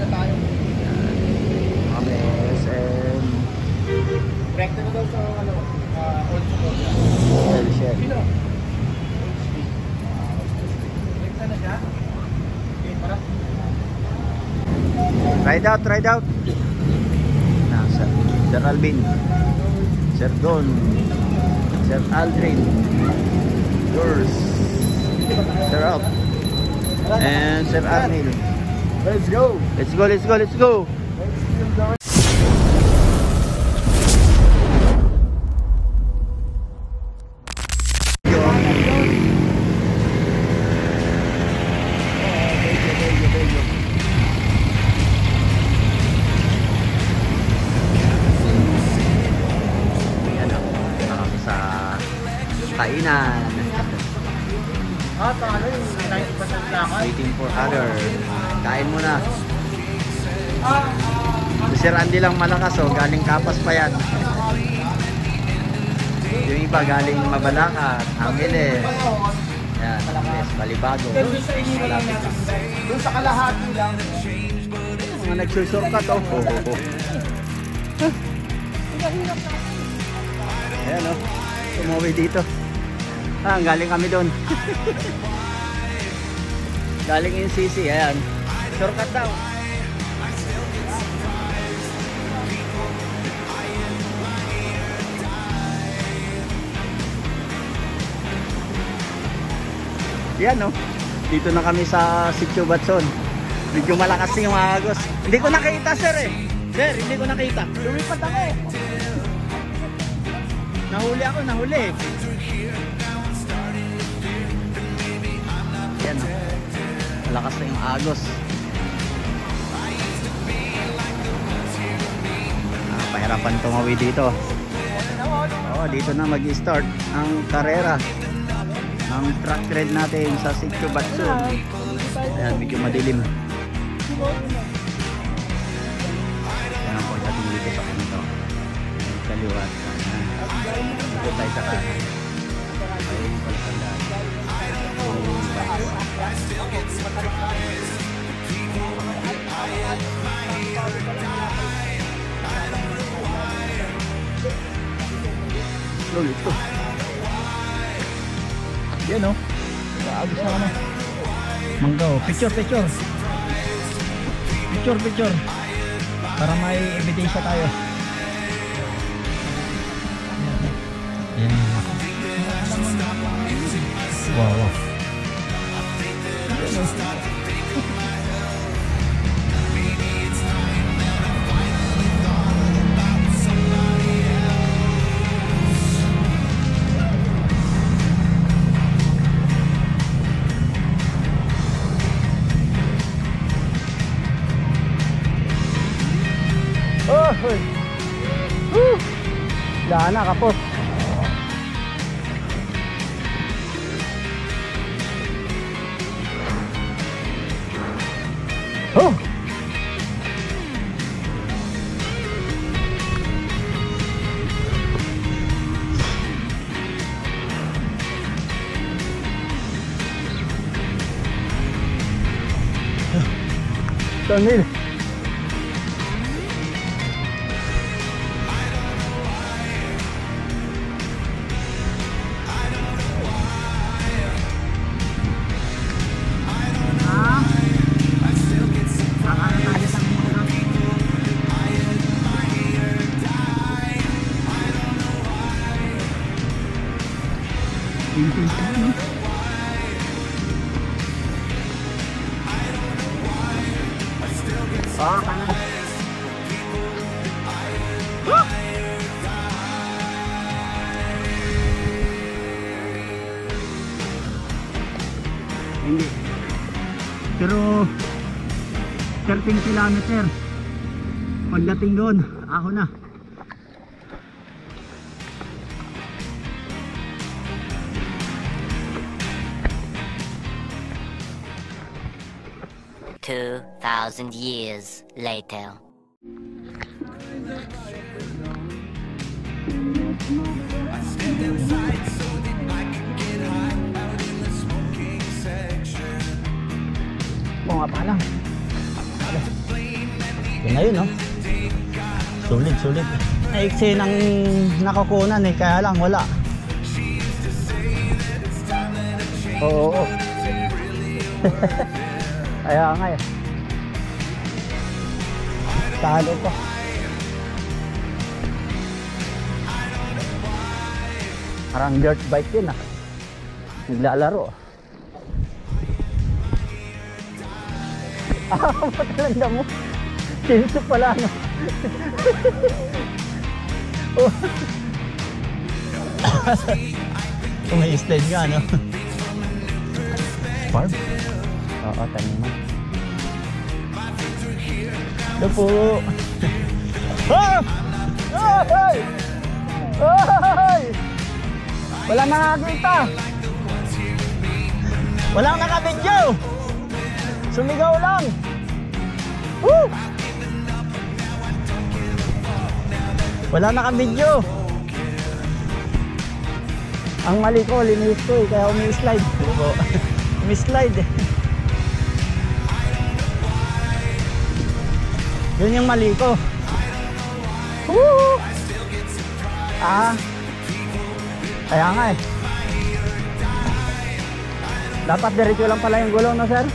na tayo. Kami SM. Direkta na daw sa ano, old support. Shell. Sino? Direkta na siya? Okay, para. Ride out, ride out. Sir Alvin, Sir Don, Sir Aldrin, yours, Sir Alp, and Sir Arnil. Let's go! Let's go, let's go, let's go! Kainan. Paano yung 90% lakad? Waiting for other. Kain muna. Si Sir Andy lang malakas oh. Galing Kapas pa yan. Yung iba galing Mabalacat, Angeles. Yan, Angeles, Balibago. Malapit lang. Doon sa kalahati lang. Mga nagsusurkat oh. Ayan oh. Umuwi dito. Galing kami doon. Galing NCC, ayan. Shortcut daw. Yan no. Dito na kami sa Sitio Batson. Medyo malakas yung agos. Hindi ko nakita sir eh. Sir, hindi ko nakita. Lumipat ako. Nahuli ako, nahuli. Yan o. Malakas na yung agos. Pahirapan tumawi dito. Dito na mag-start ang karera. Ang track ride natin sa Sitio Batson. Ayan, medyo madilim. Ayan po, dating dito sa kanito. Kaliwat. Dito tayo sa kanan. Ayun, palakandaan. Slow ito. Yan o. Kaagos na kami. Manggaw. Picture. Picture. Para may ebidensya tayo. Yan. Wow. Dana kapos. Tanil. Hindi. Pero 13 kilometer. Pagdating doon, ako na. $2,000 years later. Mga pa lang. Yun na yun, no? Sulit, sulit. Naiksi ng nakukunan eh, kaya lang wala. Oo. Kaya nga eh. Talo pa. Parang dirt bike yun ah. Naglalaro. Matalanda mo. Tinso pala no. Oh. Umi-slide nga no. Farm? Oo, taniman. Ito po. Ah! Ay! Ay! Walang nakakita. Walang nakabidyo. Sumigaw lang. Woo! Wala nakabidyo. Ang mali ko, linis ko eh, kaya umi-slide. Umi-slide eh. Yun yung mali ko. Woo! Ah. Kaya nga eh. Dapat diretso lang pala yung gulong, no sir?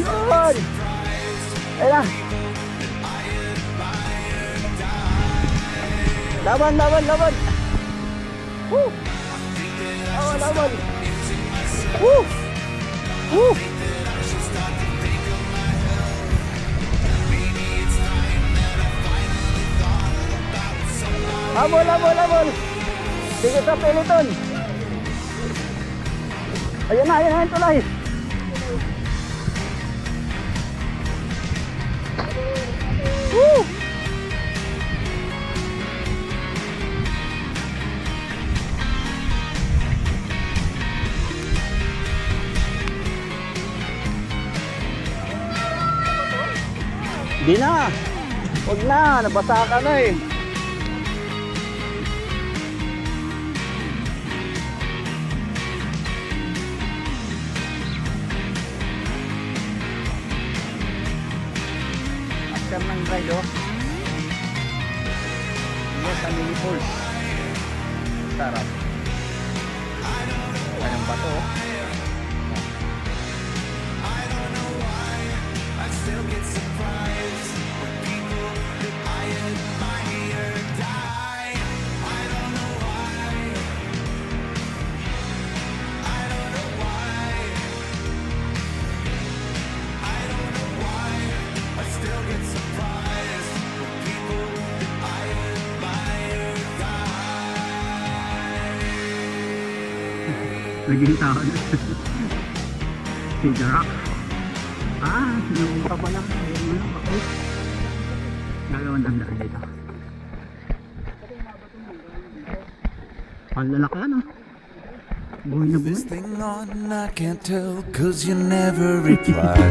Yun! Ayan na. Laban, laban, laban! Woo! Oh, laban! Woo! Woo! Habol, habol, habol! Sige sa peloton! Ayan na yung tulay! Woo! Di na! Huwag na! Nabasa ka na eh! After ng ride oh! Yes, ang mini pulse! Sarap! Anong bato oh! Naging tao na. Si The Rock. Ah, yung pa pala. Okay. Gagawin ang daan dito. Ang lalaki ano. Buhay na buhay. This thing on, I can't tell, cause you never reply.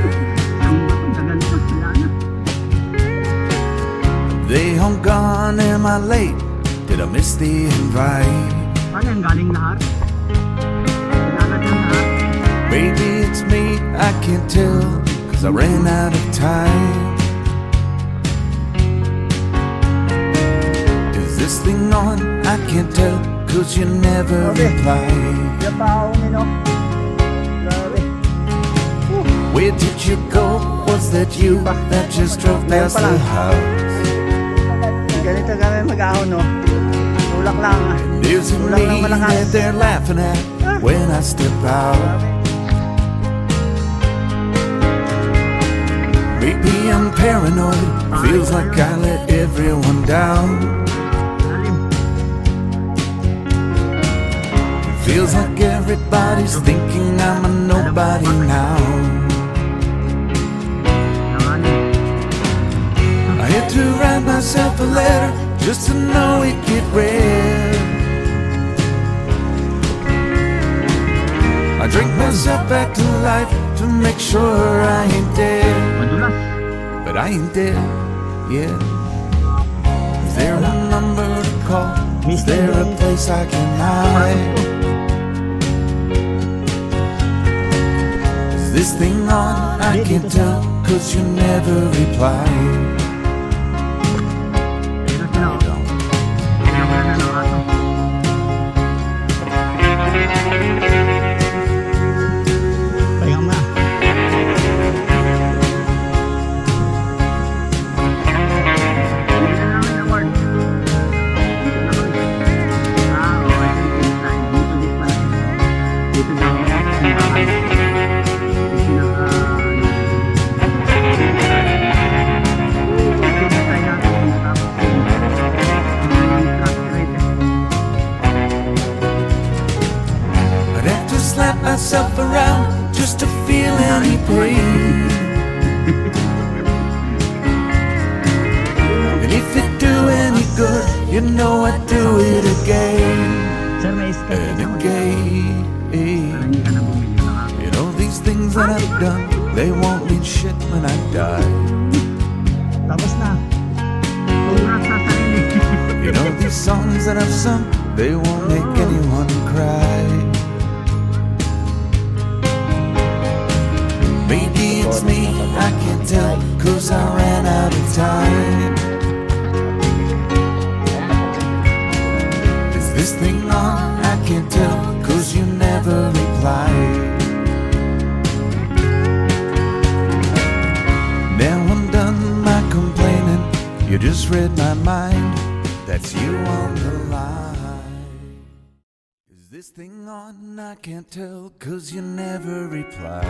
They hung gone, am I late? Did I miss the invite? Paano yung galing lahat? Maybe it's me, I can't tell, cause I ran out of time. Is this thing on? I can't tell, cause you never reply. Where did you go? Was that you that just drove past the house? Ganito kami mag-ahon no. Tulak lang. There's a me that they're laughing at when I step out. Maybe I'm paranoid, feels like I let everyone down. Feels like everybody's thinking I'm a nobody now. I had to write myself a letter just to know it get read. I drink myself back to life to make sure I ain't dead. But I ain't dead, yeah. Is there a number to call? Is there a place I can hide? this thing on? I can't tell, cause you never reply. Myself around just to feel any pain. And if it do any good, you know I'd do it again and again. You know these things that I've done, they won't mean shit when I die. Tapos na. You know these songs that I've sung, they won't make anyone cry. Maybe it's me, I can't tell, cause I ran out of time. Is this thing on? I can't tell, cause you never reply. Now I'm done my complaining, you just read my mind, that's you on the line. Is this thing on? I can't tell, cause you never reply.